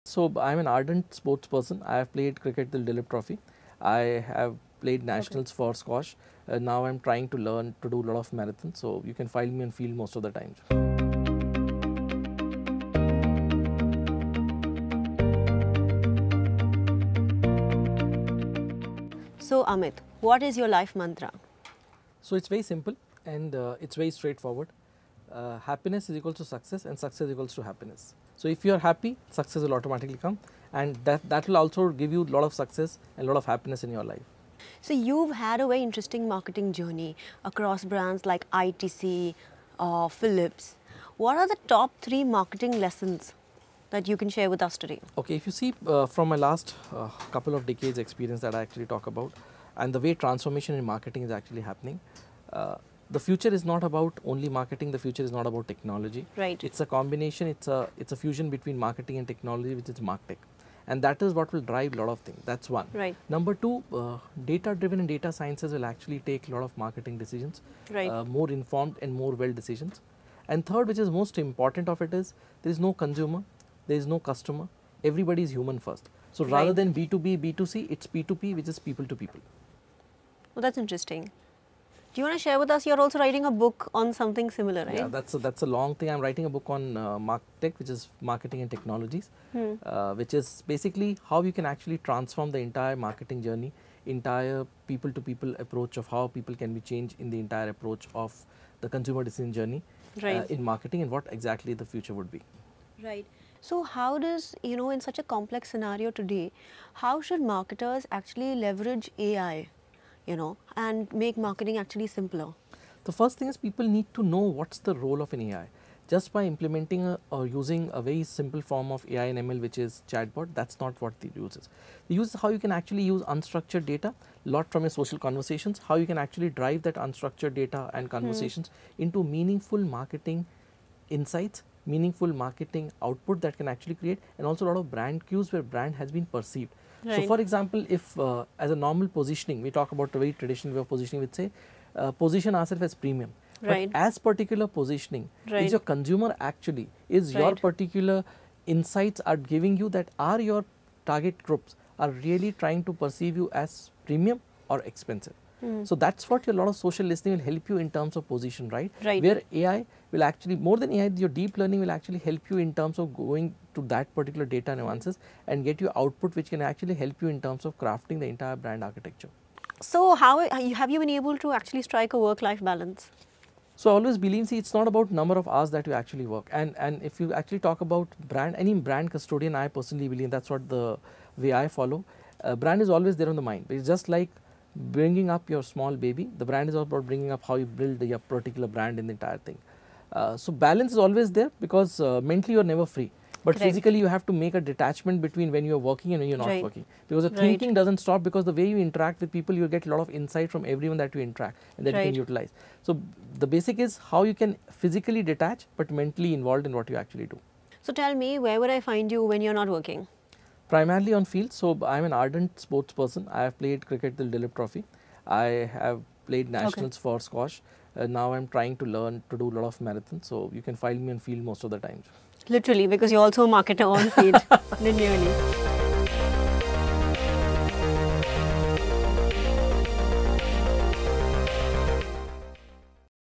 So I'm an ardent sports person. I have played cricket till Dilip Trophy. I have played nationals for squash. Now I'm trying to learn to do a lot of marathons. So you can find me on field most of the time. So Amit, what is your life mantra? So it's very simple and it's very straightforward. Happiness is equal to success and success is equals to happiness. So if you are happy, success will automatically come, and that will also give you a lot of success and a lot of happiness in your life. So you've had a very interesting marketing journey across brands like ITC, Philips. What are the top 3 marketing lessons that you can share with us today? Okay, if you see from my last couple of decades experience that I actually talk about, and the way transformation in marketing is actually happening, the future is not about only marketing. The future is not about technology. Right. It's a combination. It's a fusion between marketing and technology, which is marketech, and that is what will drive a lot of things. That's one. Right. Number 2, data-driven and data sciences will actually take a lot of marketing decisions. Right. More informed and more well decisions. And third, which is most important of it, is there is no consumer, there is no customer. Everybody is human first. So Right. rather than B2B, B2C, it's P2P, which is people to people. Well, that's interesting. Do you want to share with us? You're also writing a book on something similar, right? Yeah, that's a long thing. I'm writing a book on marketech, which is marketing and technologies, which is basically how you can actually transform the entire marketing journey, entire people-to-people approach of how people can be changed in the entire approach of the consumer decision journey Right. in marketing, and what exactly the future would be. Right. So how does, in such a complex scenario today, how should marketers actually leverage AI, and make marketing actually simpler? The first thing is people need to know what's the role of an AI. Just by implementing or using a very simple form of AI and ML, which is chatbot, that's not what they use. They use how you can actually use unstructured data, lot from your social conversations, how you can actually drive that unstructured data and conversations into meaningful marketing insights, meaningful marketing output that can actually create, and also a lot of brand cues where brand has been perceived. Right. So for example, if as a normal positioning, we talk about a very traditional way of positioning, which say position ourselves as premium. Right. But as particular positioning, Right. is your consumer actually, is your Right. particular insights are giving you that are your target groups are really trying to perceive you as premium or expensive. So that's what a lot of social listening will help you in terms of position, right? Right. Where AI will actually, more than AI, your deep learning will actually help you in terms of going to that particular data nuances and get you output which can actually help you in terms of crafting the entire brand architecture. So how have you been able to actually strike a work-life balance? So I always believe, see, it's not about number of hours that you actually work, and if you actually talk about brand, any brand custodian, I personally believe that's what the way I follow. Brand is always there on the mind. It's just like bringing up your small baby. The brand is all about bringing up how you build your particular brand in the entire thing. So balance is always there, because mentally you are never free. But Correct. physically you have to make a detachment between when you are working and when you are not Right. working. Because the Right. thinking doesn't stop, because the way you interact with people, you get a lot of insight from everyone that you interact and that you Right. can utilize. So the basic is how you can physically detach but mentally involved in what you actually do. So tell me, where would I find you when you're not working? Primarily on field. So I'm an ardent sports person. I have played cricket till Dilip Trophy. I have played nationals for squash. Now I'm trying to learn to do a lot of marathons. So you can find me on field most of the time. Literally, because you're also a marketer on field, linearly.